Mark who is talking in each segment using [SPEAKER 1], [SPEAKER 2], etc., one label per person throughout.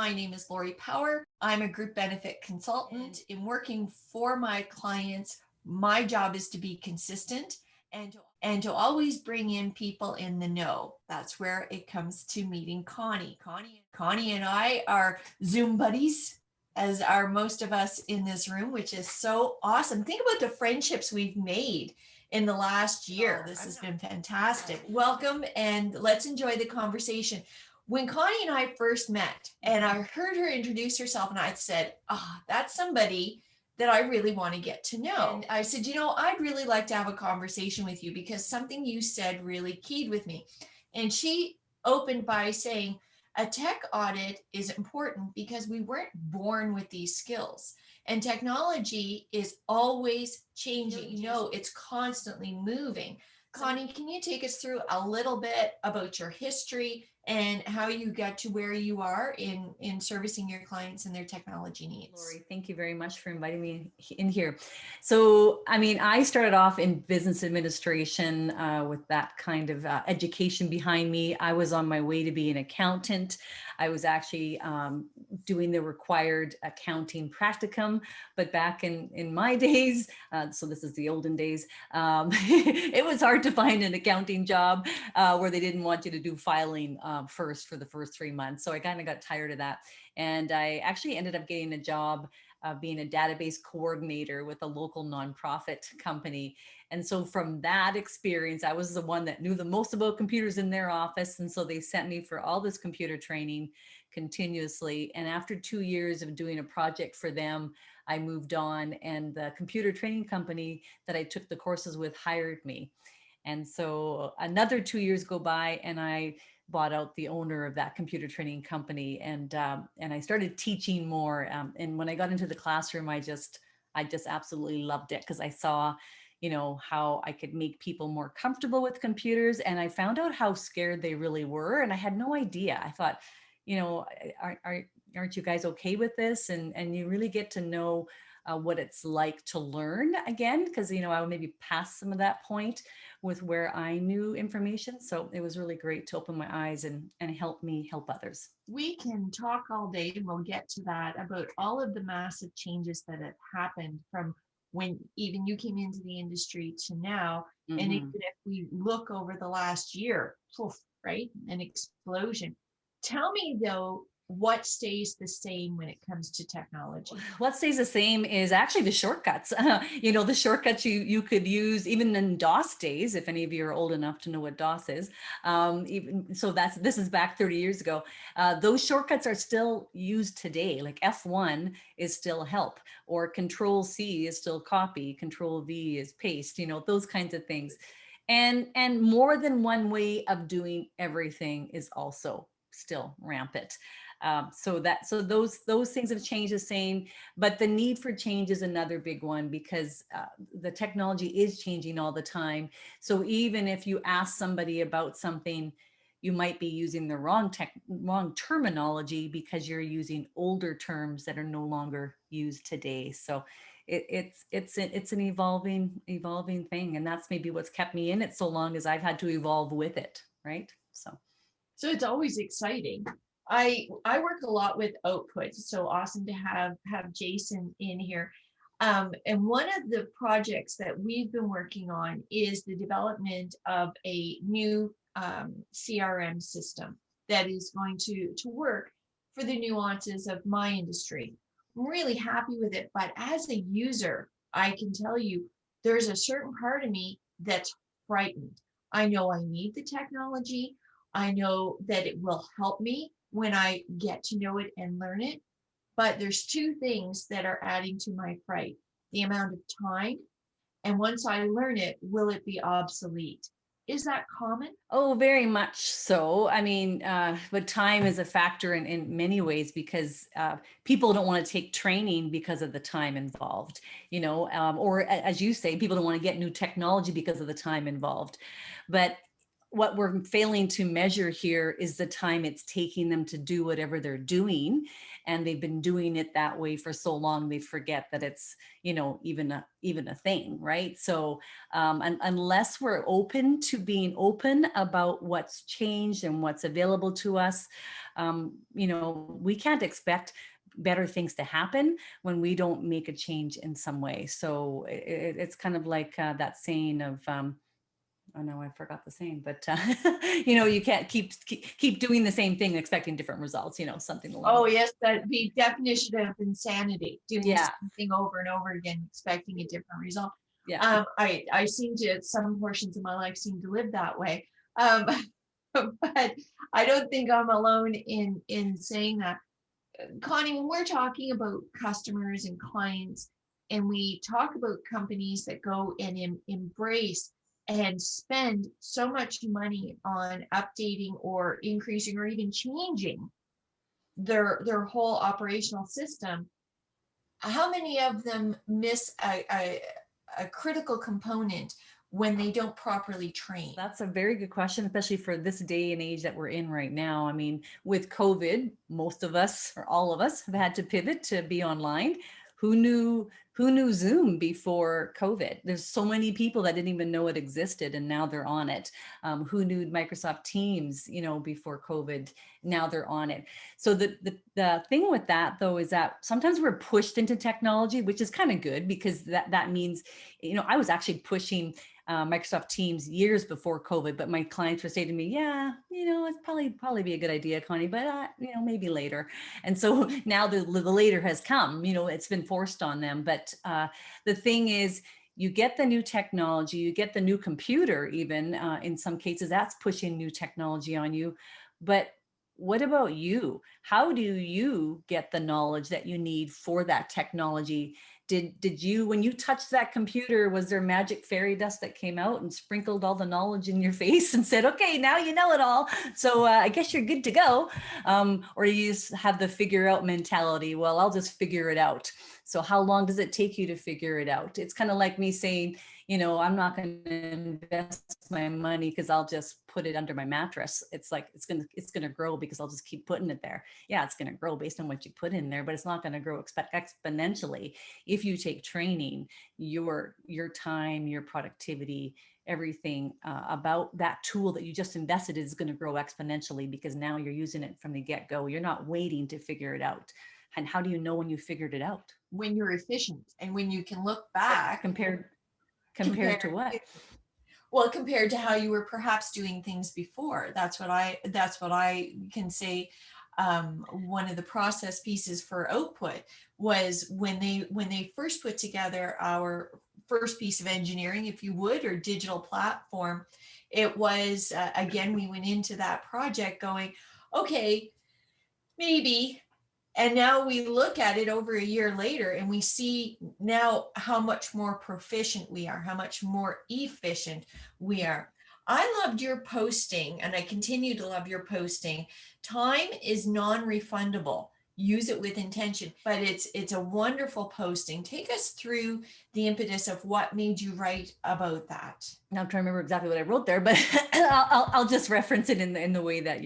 [SPEAKER 1] My name is Lori Power. I'm a group benefit consultant. In working for my clients, my job is to be consistent and to always bring in people in the know. That's where it comes to meeting Connie. Connie and I are Zoom buddies, as are most of us in this room, which is so awesome. Think about the friendships we've made in the last year. This has been fantastic. Welcome, and let's enjoy the conversation. When Connie and I first met, and I heard her introduce herself, and I said, that's somebody that I really want to get to know. And I said, I'd really like to have a conversation with you because something you said really keyed with me. And she opened by saying, a tech audit is important because we weren't born with these skills. And technology is always changing. It's constantly moving. Connie, can you take us through a little bit about your history and how you got to where you are in servicing your clients and their technology needs?
[SPEAKER 2] Lori, thank you very much for inviting me in here. So, I started off in business administration with that kind of education behind me. I was on my way to be an accountant. I was actually doing the required accounting practicum, but back in my days, so this is the olden days, it was hard to find an accounting job where they didn't want you to do filing first for the first 3 months. So I kind of got tired of that. And I actually ended up getting a job being a database coordinator with a local nonprofit company. And so from that experience, I was the one that knew the most about computers in their office. And so they sent me for all this computer training continuously. And after 2 years of doing a project for them, I moved on, and the computer training company that I took the courses with hired me. And so another 2 years go by, and I bought out the owner of that computer training company, and I started teaching more. And when I got into the classroom, I just absolutely loved it, because I saw, how I could make people more comfortable with computers, and I found out how scared they really were, and I had no idea. I thought, aren't you guys okay with this? And you really get to know what it's like to learn again, because I would maybe pass some of that point with where I knew information. So it was really great to open my eyes and help me help others.
[SPEAKER 1] We can talk all day, and we'll get to that, about all of the massive changes that have happened from when even you came into the industry to now. Mm-hmm. And even if we look over the last year, poof, right, an explosion. Tell me though, what stays the same when it comes to technology?
[SPEAKER 2] What stays the same is actually the shortcuts. The shortcuts you could use even in DOS days, if any of you are old enough to know what DOS is. This is back 30 years ago. Those shortcuts are still used today. Like F1 is still help, or Control C is still copy, Control V is paste, those kinds of things. And more than one way of doing everything is also still rampant. So those things have changed the same, but the need for change is another big one, because the technology is changing all the time. So even if you ask somebody about something, you might be using the wrong terminology because you're using older terms that are no longer used today. So it's an evolving thing, and that's maybe what's kept me in it so long, as I've had to evolve with it, right? So
[SPEAKER 1] it's always exciting. I work a lot with outputs, so awesome to have Jason in here. And one of the projects that we've been working on is the development of a new CRM system that is going to work for the nuances of my industry. I'm really happy with it, but as a user, I can tell you there's a certain part of me that's frightened. I know I need the technology. I know that it will help me when I get to know it and learn it. But there's two things that are adding to my fright: the amount of time, and once I learn it, will it be obsolete? Is that common?
[SPEAKER 2] Oh, very much so. But time is a factor in many ways, because people don't want to take training because of the time involved, or as you say, people don't want to get new technology because of the time involved. But what we're failing to measure here is the time it's taking them to do whatever they're doing. And they've been doing it that way for so long, they forget that it's, even a thing, right? So and unless we're open to being open about what's changed and what's available to us, we can't expect better things to happen when we don't make a change in some way. So it's kind of like that saying of, oh no, I forgot the saying, but you can't keep doing the same thing expecting different results, something along.
[SPEAKER 1] Oh yes, that the definition of insanity, doing the
[SPEAKER 2] Yeah.
[SPEAKER 1] same thing over and over again, expecting a different result.
[SPEAKER 2] Yeah.
[SPEAKER 1] I seem to, some portions of my life seem to live that way. But I don't think I'm alone in saying that. Connie, when we're talking about customers and clients, and we talk about companies that go and embrace and spend so much money on updating or increasing or even changing their whole operational system, how many of them miss a critical component when they don't properly train?
[SPEAKER 2] That's a very good question, especially for this day and age that we're in right now. I mean, with COVID, most of us or all of us have had to pivot to be online. Who knew Zoom before COVID? There's so many people that didn't even know it existed, and now they're on it. Who knew Microsoft Teams, before COVID? Now they're on it. So the thing with that though is that sometimes we're pushed into technology, which is kind of good, because that means, I was actually pushing Microsoft Teams years before COVID, but my clients would say to me, yeah, it's probably be a good idea, Connie, but maybe later. And so now the later has come, it's been forced on them. But the thing is, you get the new technology, you get the new computer, even in some cases, that's pushing new technology on you. But what about you? How do you get the knowledge that you need for that technology? Did you, when you touched that computer, was there magic fairy dust that came out and sprinkled all the knowledge in your face and said, okay, now you know it all, so I guess you're good to go? Or you just have the figure out mentality? Well, I'll just figure it out. So how long does it take you to figure it out? It's kind of like me saying, I'm not going to invest my money because I'll just put it under my mattress. It's like, it's going to grow because I'll just keep putting it there. Yeah, it's going to grow based on what you put in there, but it's not going to grow exponentially. If you take training, your time, your productivity, everything about that tool that you just invested is going to grow exponentially, because now you're using it from the get-go. You're not waiting to figure it out. And how do you know when you figured it out?
[SPEAKER 1] When you're efficient and when you can look back.
[SPEAKER 2] Compared to what?
[SPEAKER 1] Well, compared to how you were perhaps doing things before. That's what I can say. One of the process pieces for output was when they first put together our first piece of engineering, if you would, or digital platform. It was again, we went into that project going, okay, maybe. And now we look at it over a year later and we see now how much more proficient we are, how much more efficient we are. I loved your posting, and I continue to love your posting. Time is non-refundable. Use it with intention, but it's a wonderful posting. Take us through the impetus of what made you write about that.
[SPEAKER 2] Now I'm trying to remember exactly what I wrote there, but I'll just reference it in the way that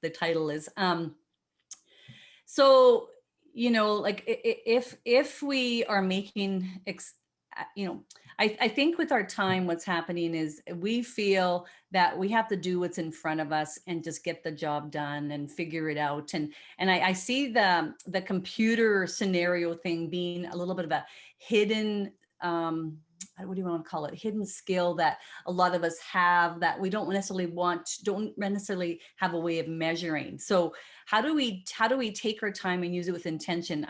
[SPEAKER 2] the title is. So, like if we are making, I think with our time, what's happening is we feel that we have to do what's in front of us and just get the job done and figure it out. And I see the computer scenario thing being a little bit of a hidden, what do you want to call it? Hidden skill that a lot of us have that we don't necessarily have a way of measuring. So how do we take our time and use it with intention?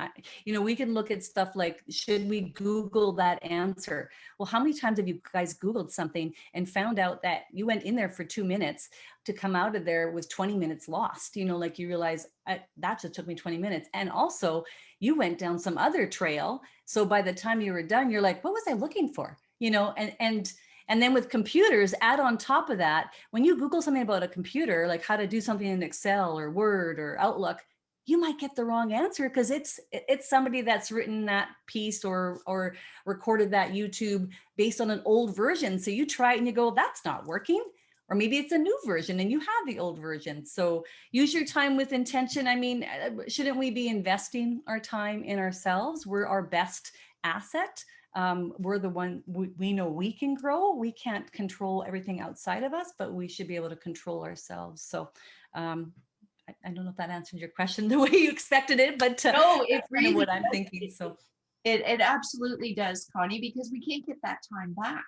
[SPEAKER 2] We can look at stuff like, should we Google that answer? Well, how many times have you guys Googled something and found out that you went in there for 2 minutes to come out of there with 20 minutes lost? Like you realize that just took me 20 minutes. And also you went down some other trail. So by the time you were done, you're like, what was I looking for? And then with computers, add on top of that, when you Google something about a computer, like how to do something in Excel or Word or Outlook, you might get the wrong answer because it's somebody that's written that piece or recorded that YouTube based on an old version. So you try it and you go, that's not working. or maybe it's a new version and you have the old version. So use your time with intention. I mean, shouldn't we be investing our time in ourselves? We're our best asset. We're the one we know we can grow. We can't control everything outside of us, but we should be able to control ourselves. So I don't know if that answered your question the way you expected it, but
[SPEAKER 1] no, it
[SPEAKER 2] that's kind of
[SPEAKER 1] really
[SPEAKER 2] what I'm thinking. So
[SPEAKER 1] it absolutely does, Connie, because we can't get that time back.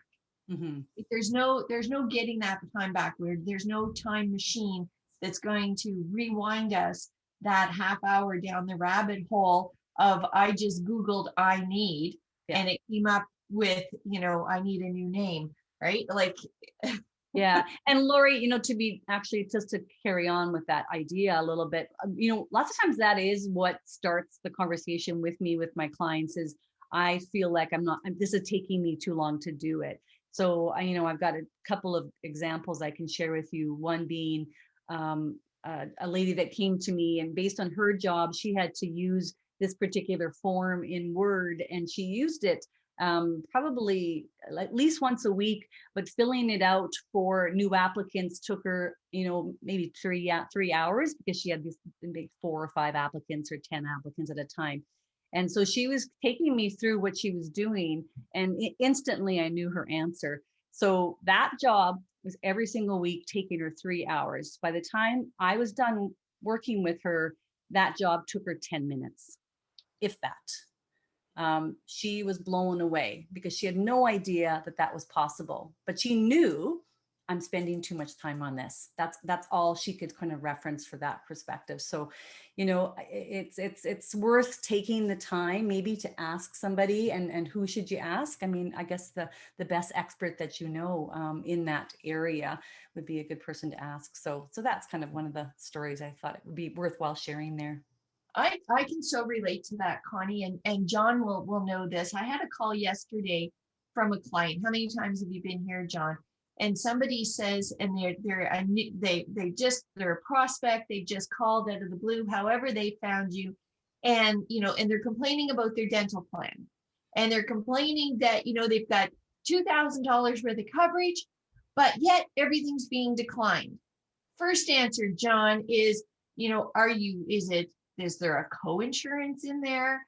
[SPEAKER 2] mm-hmm.
[SPEAKER 1] There's no getting that time back. Where there's no time machine that's going to rewind us that half hour down the rabbit hole of I just Googled I need, and it came up with, I need a new name, right? Like,
[SPEAKER 2] yeah. And Lori, to be actually just to carry on with that idea a little bit, lots of times that is what starts the conversation with me, with my clients, is I feel like this is taking me too long to do it. So I've got a couple of examples I can share with you. One being a lady that came to me, and based on her job, she had to use this particular form in Word, and she used it probably at least once a week, but filling it out for new applicants took her, maybe 3 hours, because she had these maybe 4 or 5 applicants or 10 applicants at a time. And so she was taking me through what she was doing, and instantly I knew her answer. So that job was every single week taking her 3 hours. By the time I was done working with her, that job took her 10 minutes, if that. She was blown away because she had no idea that was possible, but she knew I'm spending too much time on this. That's all she could kind of reference for that perspective. So, it's worth taking the time maybe to ask somebody, and who should you ask? I mean, I guess the best expert that in that area would be a good person to ask. So that's kind of one of the stories I thought it would be worthwhile sharing there.
[SPEAKER 1] I can so relate to that, Connie, and John will know this. I had a call yesterday from a client. How many times have you been here, John? And somebody says, and they're a prospect. They just called out of the blue. However, they found you, and and they're complaining about their dental plan, and they're complaining that they've got $2,000 worth of coverage, but yet everything's being declined. First answer, John, is is there a co-insurance in there?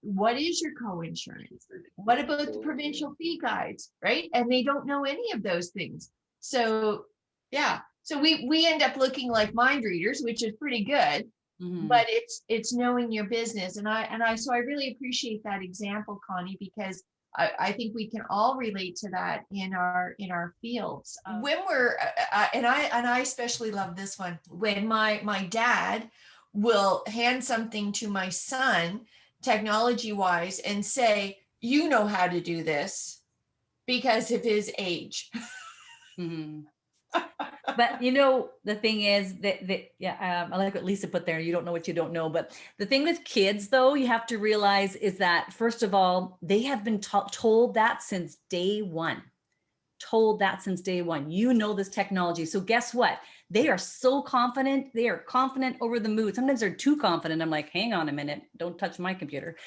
[SPEAKER 1] What is your co-insurance? What about the provincial fee guides, right? And they don't know any of those things. So yeah, so we end up looking like mind readers, which is pretty good. Mm-hmm. But it's knowing your business. And I really appreciate that example, Connie, because I think we can all relate to that in our fields. When we're and I especially love this one, when my dad will hand something to my son, technology wise, and say, you know how to do this because of his age.
[SPEAKER 2] Mm-hmm. But the thing is I like what Lisa put there. You don't know what you don't know. But the thing with kids, though, you have to realize is that, first of all, they have been told that since day one. This technology. So guess what? They are so confident. They are confident over the moon. Sometimes they're too confident. I'm like, hang on a minute, don't touch my computer,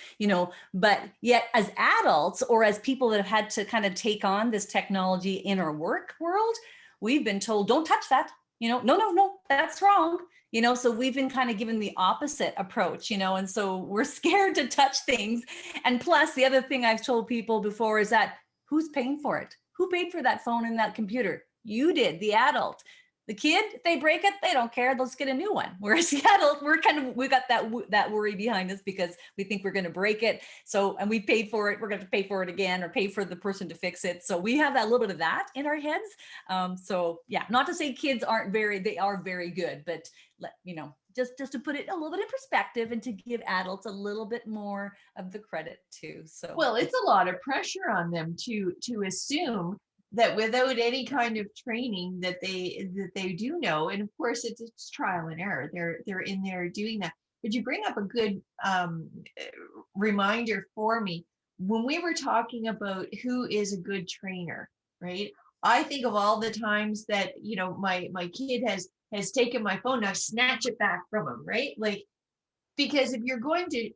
[SPEAKER 2] but yet as adults, or as people that have had to kind of take on this technology in our work world, we've been told, don't touch that, no, that's wrong. So we've been kind of given the opposite approach, and so we're scared to touch things. And plus, the other thing I've told people before is that who's paying for it? Who paid for that phone and that computer? You did, the adult. The kid, if they break it, they don't care. They'll just get a new one. Whereas the adult, we got that worry behind us because we think we're going to break it. So, and we paid for it. We're going to pay for it again, or pay for the person to fix it. So we have that little bit of that in our heads. So yeah, not to say kids they are very good, but just to put it a little bit in perspective and to give adults a little bit more of the credit too. So,
[SPEAKER 1] well, it's a lot of pressure on them to assume that without any kind of training that they do know. And of course it's trial and error. They're in there doing that. But you bring up a good reminder for me. When we were talking about who is a good trainer, right? I think of all the times that, my kid has taken my phone and I snatch it back from him, right? Like, because if you're going to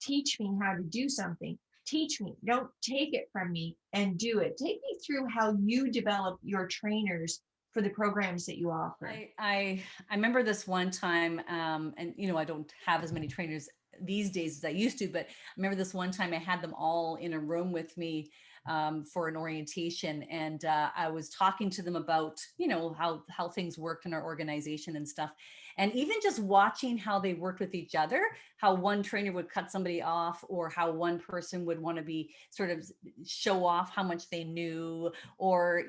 [SPEAKER 1] teach me how to do something, Teach me, don't take it from me, and do it. Take me through how you develop your trainers for the programs that you offer.
[SPEAKER 2] I remember this one time, and I don't have as many trainers these days as I used to, but I remember this one time I had them all in a room with me for an orientation, and I was talking to them about how things worked in our organization and stuff, and even just watching how they worked with each other, how one trainer would cut somebody off, or how one person would want to be sort of show off how much they knew, or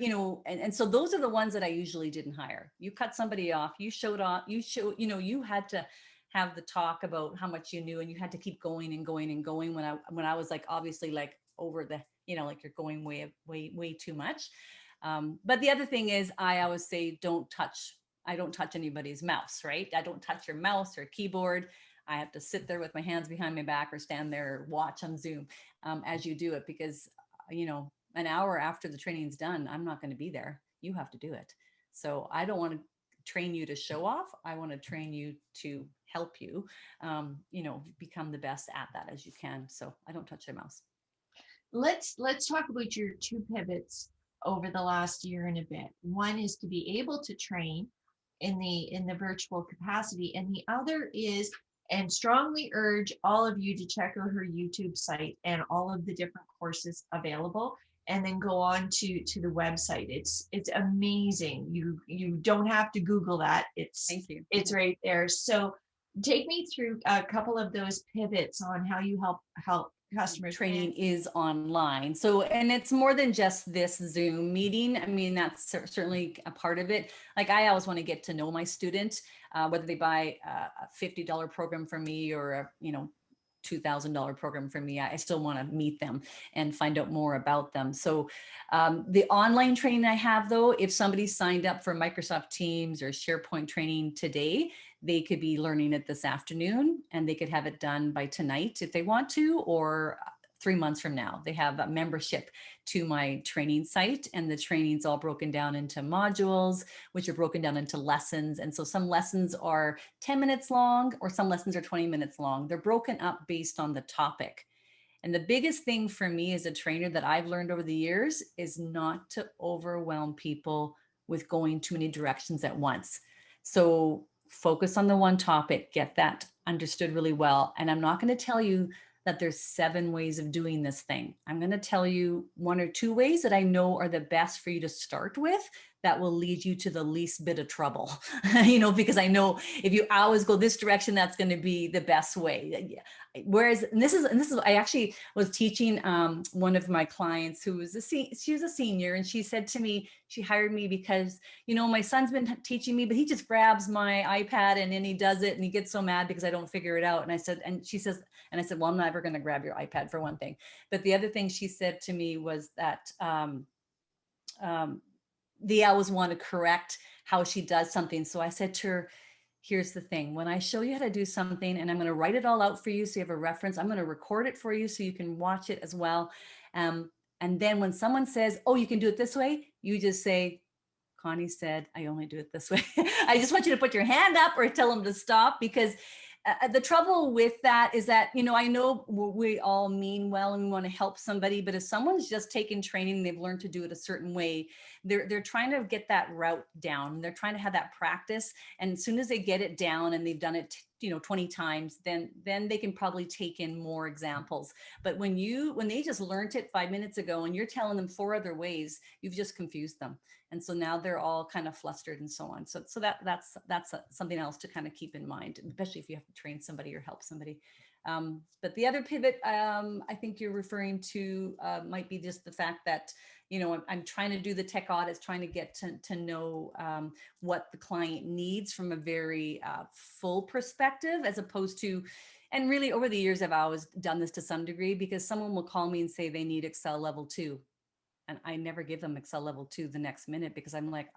[SPEAKER 2] and so those are the ones that I usually didn't hire. You cut somebody off, you showed off, you had to have the talk about how much you knew, and you had to keep going and going and going when I was like obviously like over the like you're going way too much. But the other thing is, I always say I don't touch anybody's mouse, right? I don't touch your mouse or keyboard. I have to sit there with my hands behind my back or stand there or watch on Zoom as you do it, because an hour after the training's done, I'm not going to be there. You have to do it. So I don't want to train you to show off. I want to train you to help you, become the best at that as you can. So I don't touch their mouse.
[SPEAKER 1] Let's talk about your two pivots over the last year and a bit. One is to be able to train in the virtual capacity, and the other is, and strongly urge all of you to check out her YouTube site and all of the different courses available, and then go on to the website. It's amazing. You don't have to Google that.
[SPEAKER 2] Thank you.
[SPEAKER 1] It's right there. So take me through a couple of those pivots on how you help customers.
[SPEAKER 2] Training is online. So, and it's more than just this Zoom meeting. I mean, that's certainly a part of it. Like, I always want to get to know my student, whether they buy a $50 program from me or a, $2,000 program for me. I still want to meet them and find out more about them. So the online training I have, though, if somebody signed up for Microsoft Teams or SharePoint training today, they could be learning it this afternoon, and they could have it done by tonight if they want to, or 3 months from now. They have a membership to my training site, and the training's all broken down into modules, which are broken down into lessons. And so some lessons are 10 minutes long, or some lessons are 20 minutes long. They're broken up based on the topic. And the biggest thing for me as a trainer that I've learned over the years is not to overwhelm people with going too many directions at once. So focus on the one topic, get that understood really well. And I'm not going to tell you that there's 7 ways of doing this thing. I'm going to tell you 1 or 2 ways that I know are the best for you to start with, that will lead you to the least bit of trouble, because I know if you always go this direction, that's going to be the best way. Whereas, and this is, I actually was teaching one of my clients who was she was a senior, and she said to me, she hired me because, my son's been teaching me, but he just grabs my iPad and then he does it, and he gets so mad because I don't figure it out. And I said, well, I'm never going to grab your iPad, for one thing. But the other thing she said to me was that, they always want to correct how she does something. So I said to her, here's the thing. When I show you how to do something, and I'm going to write it all out for you so you have a reference, I'm going to record it for you so you can watch it as well. And then when someone says, oh, you can do it this way, you just say, Connie said, I only do it this way. I just want you to put your hand up or tell them to stop, because the trouble with that is that, I know we all mean well and we want to help somebody, but if someone's just taken training and they've learned to do it a certain way, they're trying to get that route down. They're trying to have that practice. And as soon as they get it down and they've done it, 20 times, then they can probably take in more examples. But when they just learned it 5 minutes ago and you're telling them 4 other ways, you've just confused them. And so now they're all kind of flustered and so on. So that's something else to kind of keep in mind, especially if you have to train somebody or help somebody. But the other pivot I think you're referring to might be just the fact that, I'm trying to do the tech audits, trying to get to know what the client needs from a very full perspective, as opposed to, and really over the years, I've always done this to some degree, because someone will call me and say they need Excel level 2. And I never give them Excel level 2 the next minute, because I'm like,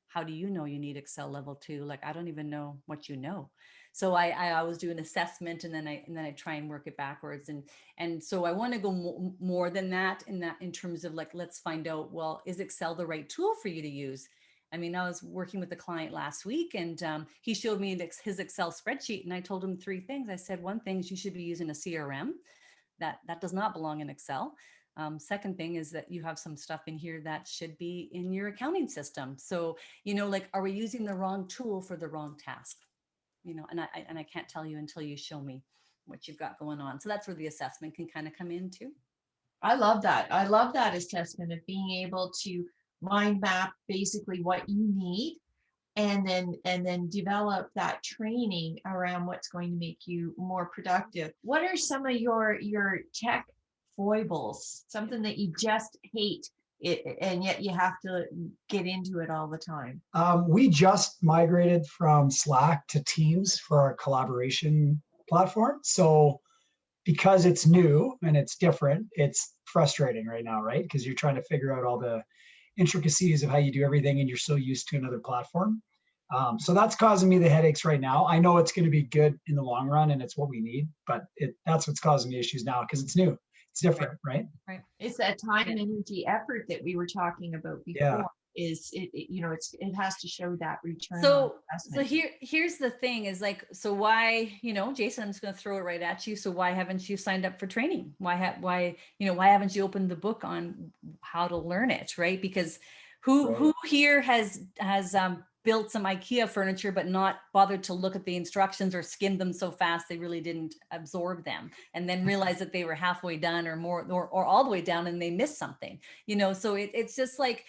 [SPEAKER 2] how do you know you need Excel level 2? Like, I don't even know what you know. So I always do an assessment, and then I try and work it backwards. And so I want to go more than that in terms of, like, let's find out, well, is Excel the right tool for you to use? I mean, I was working with a client last week, and he showed me his Excel spreadsheet, and I told him 3 things. I said, one thing is you should be using a CRM. that does not belong in Excel. Second thing is that you have some stuff in here that should be in your accounting system. So, like, are we using the wrong tool for the wrong task? And I can't tell you until you show me what you've got going on. So that's where the assessment can kind of come in too.
[SPEAKER 1] I love that. I love that assessment of being able to mind map basically what you need and then develop that training around what's going to make you more productive. What are some of your tech foibles? Something that you just hate it, and yet you have to get into it all the time.
[SPEAKER 3] We just migrated from Slack to Teams for our collaboration platform. So because it's new and it's different, it's frustrating right now, right? Because you're trying to figure out all the intricacies of how you do everything and you're so used to another platform. So that's causing me the headaches right now. I know it's going to be good in the long run and it's what we need, but that's what's causing me issues now because it's new. It's different, right?
[SPEAKER 2] Right.
[SPEAKER 1] It's that time, energy, effort that we were talking about before.
[SPEAKER 3] Yeah.
[SPEAKER 1] It has to show that return.
[SPEAKER 2] So here's the thing is like, so why, Jason, I'm just going to throw it right at you. So why haven't you signed up for training? Why haven't you opened the book on how to learn it? Right. Because who here has built some IKEA furniture, but not bothered to look at the instructions or skimmed them so fast they really didn't absorb them, and then realized that they were halfway done or more, or all the way down and they missed something, so it's just like,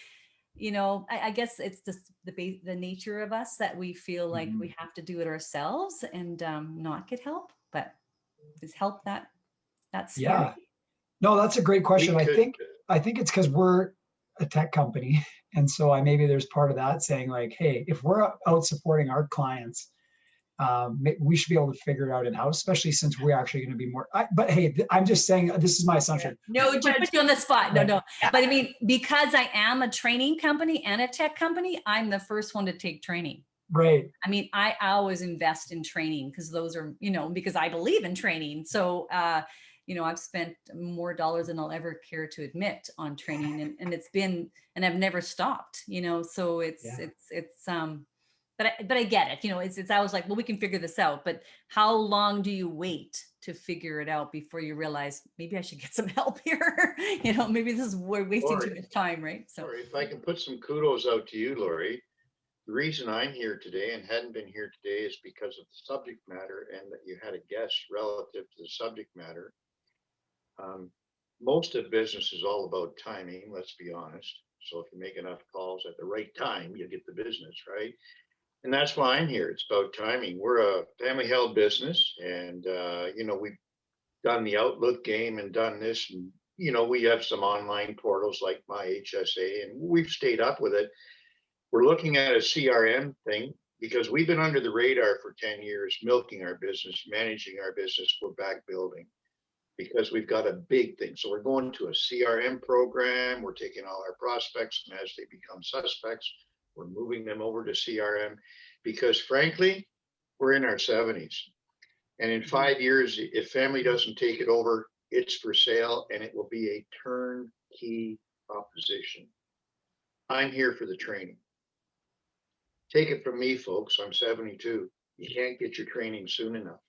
[SPEAKER 2] I guess it's just the nature of us that we feel like we have to do it ourselves and not get help, but is help that's scary?
[SPEAKER 3] Yeah. No, that's a great question. I think it's because we're a tech company. And so maybe there's part of that saying like, hey, if we're out supporting our clients, we should be able to figure it out in-house, especially since we're actually going to be more, but hey, I'm just saying, this is my assumption.
[SPEAKER 1] No,
[SPEAKER 2] put you on the spot. No. Yeah. But I mean, because I am a training company and a tech company, I'm the first one to take training.
[SPEAKER 3] Right.
[SPEAKER 2] I mean, I always invest in training because those are, because I believe in training. So, I've spent more dollars than I'll ever care to admit on training, and it's been, and I've never stopped, so it's but I get it, it's I was like, well, we can figure this out, but how long do you wait to figure it out before you realize maybe I should get some help here? Maybe we're wasting too much time, right? So
[SPEAKER 4] Lori, if I can put some kudos out to you, Lori, the reason I'm here today and hadn't been here today is because of the subject matter and that you had a guest relative to the subject matter. Most of business is all about timing, let's be honest. So if you make enough calls at the right time, you get the business, right? And that's why I'm here. It's about timing. We're a family held business and, we've done the Outlook game and done this. And, we have some online portals like My HSA and we've stayed up with it. We're looking at a CRM thing because we've been under the radar for 10 years, milking our business, managing our business. We're back building because we've got a big thing. So we're going to a CRM program. We're taking all our prospects and as they become suspects, we're moving them over to CRM because frankly, we're in our 70s. And in 5 years, if family doesn't take it over, it's for sale and it will be a turnkey proposition. I'm here for the training. Take it from me, folks. I'm 72. You can't get your training soon enough.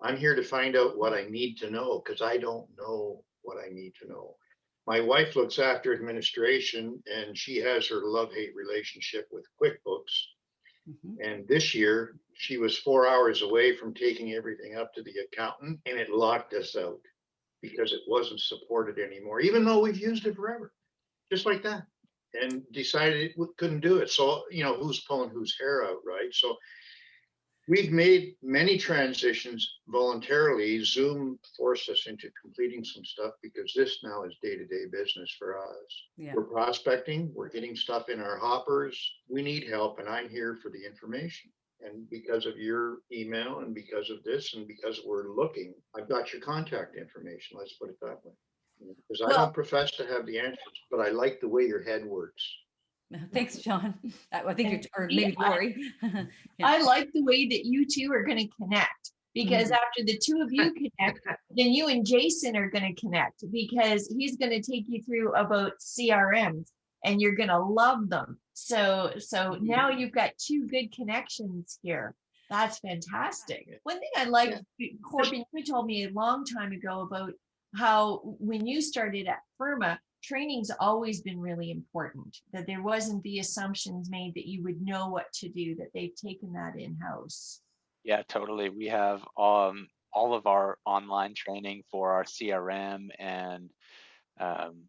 [SPEAKER 4] I'm here to find out what I need to know because I don't know what I need to know. My wife looks after administration and she has her love-hate relationship with QuickBooks. And this year she was 4 hours away from taking everything up to the accountant and it locked us out because it wasn't supported anymore, even though we've used it forever, just like that, and decided it couldn't do it. So, who's pulling whose hair out, right? So we've made many transitions voluntarily. Zoom forced us into completing some stuff because this now is day-to-day business for us. Yeah. We're prospecting, we're getting stuff in our hoppers. We need help and I'm here for the information. And because of your email and because of this and because we're looking, I've got your contact information. Let's put it that way. Because I don't profess to have the answers, but I like the way your head works.
[SPEAKER 2] Thanks, John. I think you're, or maybe Lori.
[SPEAKER 1] Yeah. I like the way that you two are going to connect because after the two of you connect, then you and Jason are going to connect because he's going to take you through about CRMs and you're going to love them. So now you've got two good connections here. That's fantastic.
[SPEAKER 4] Yeah.
[SPEAKER 1] One thing I like,
[SPEAKER 4] Yeah.
[SPEAKER 1] Corbin, you told me a long time ago about how when you started at Firma, training's always been really important, that there wasn't the assumptions made that you would know what to do, that they've taken that in-house.
[SPEAKER 5] Yeah, totally. We have all of our online training for our CRM and um,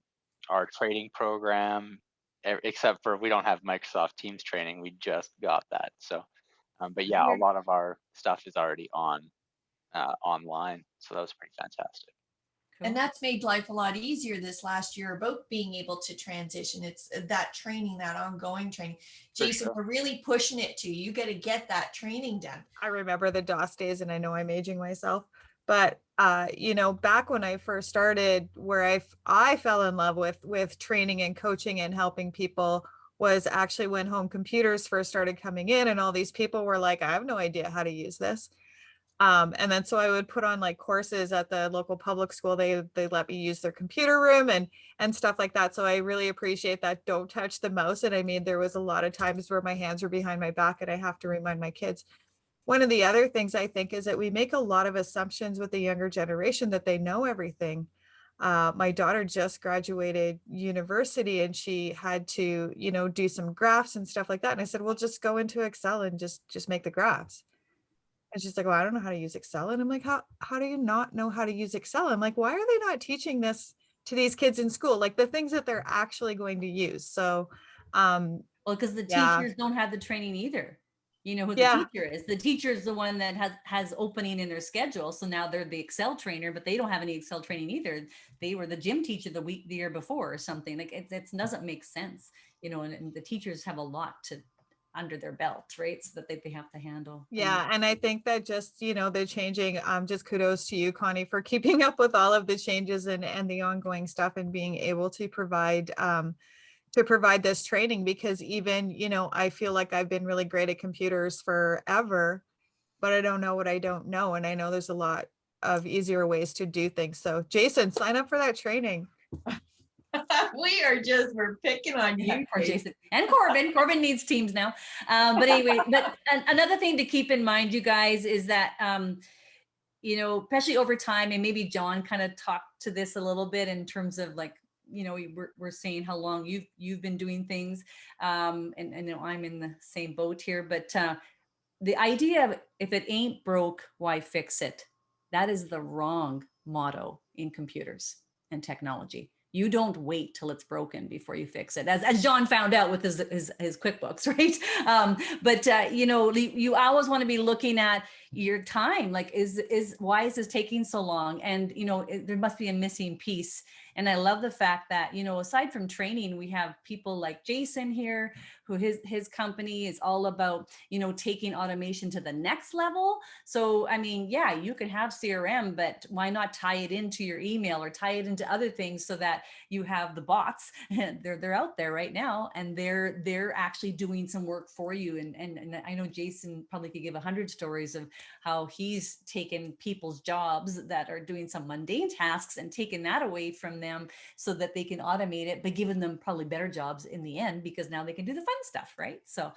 [SPEAKER 5] our trading program, except for we don't have Microsoft Teams training. We just got that. So, but yeah, a lot of our stuff is already online. So that was pretty fantastic.
[SPEAKER 1] And that's made life a lot easier this last year about being able to transition. It's that training, that ongoing training. Jason, we're really pushing it to you. You got to get that training done.
[SPEAKER 6] I remember the DOS days, and I know I'm aging myself, but back when I first started, where I fell in love with training and coaching and helping people was actually when home computers first started coming in, and all these people were like, I have no idea how to use this. And then so I would put on like courses at the local public school. They let me use their computer room and stuff like that. So I really appreciate that. Don't touch the mouse. And I mean, there was a lot of times where my hands were behind my back, and I have to remind my kids. One of the other things I think is that we make a lot of assumptions with the younger generation that they know everything. My daughter just graduated university, and she had to, do some graphs and stuff like that. And I said, well, just go into Excel and just make the graphs. And she's like, well, I don't know how to use Excel. And I'm like, how do you not know how to use Excel? I'm like, why are they not teaching this to these kids in school? Like the things that they're actually going to use. So,
[SPEAKER 2] well, because the teachers don't have the training either. You know who the teacher is. The teacher is the one that has opening in their schedule. So now they're the Excel trainer, but they don't have any Excel training either. They were the gym teacher the year before or something. Like it doesn't make sense, and the teachers have a lot under their belt, right? So that they have to handle.
[SPEAKER 6] Yeah. And I think that just, they're changing, just kudos to you, Connie, for keeping up with all of the changes and the ongoing stuff and being able to provide this training, because even, I feel like I've been really great at computers forever, but I don't know what I don't know. And I know there's a lot of easier ways to do things. So Jason, sign up for that training.
[SPEAKER 1] We're picking on you,
[SPEAKER 2] Jason and Corbin. Corbin needs Teams now. But anyway, but another thing to keep in mind, you guys, is that, especially over time, and maybe John kind of talked to this a little bit in terms of like, we're saying how long you've been doing things. And I'm in the same boat here, but the idea of if it ain't broke, why fix it? That is the wrong motto in computers and technology. You don't wait till it's broken before you fix it, as John found out with his QuickBooks, right? But you always want to be looking at your time. Like, why is this taking so long? And there must be a missing piece. And I love the fact that aside from training, we have people like Jason here, who his company is all about taking automation to the next level. So I mean, yeah, you can have CRM, but why not tie it into your email or tie it into other things so that you have the bots, and they're out there right now, and they're actually doing some work for you. And I know Jason probably could give 100 stories of how he's taken people's jobs that are doing some mundane tasks and taken that away from them so that they can automate it, but giving them probably better jobs in the end, because now they can do the fun stuff, right? So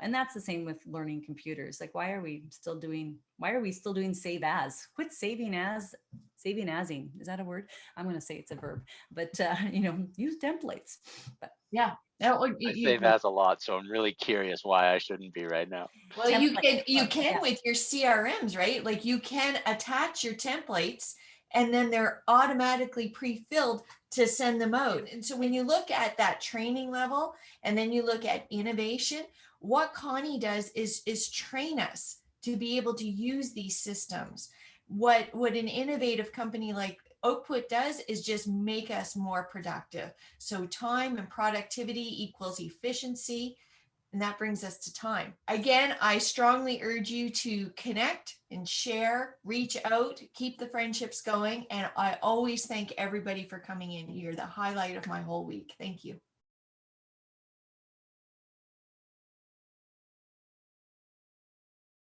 [SPEAKER 2] and that's the same with learning computers. Like, why are we still doing save as? Quit saving asing. Is that a word? I'm going to say it's a verb, but use templates. But
[SPEAKER 1] yeah,
[SPEAKER 5] I save as a lot, so I'm really curious why I shouldn't be right now.
[SPEAKER 1] Well, you can with your CRMs, right? Like you can attach your templates, and then they're automatically pre-filled to send them out. And so when you look at that training level, and then you look at innovation, what Connie does is train us to be able to use these systems. What an innovative company like Oakput does is just make us more productive. So time and productivity equals efficiency. And that brings us to time. Again, I strongly urge you to connect and share, reach out, keep the friendships going. And I always thank everybody for coming in. You're the highlight of my whole week. Thank you.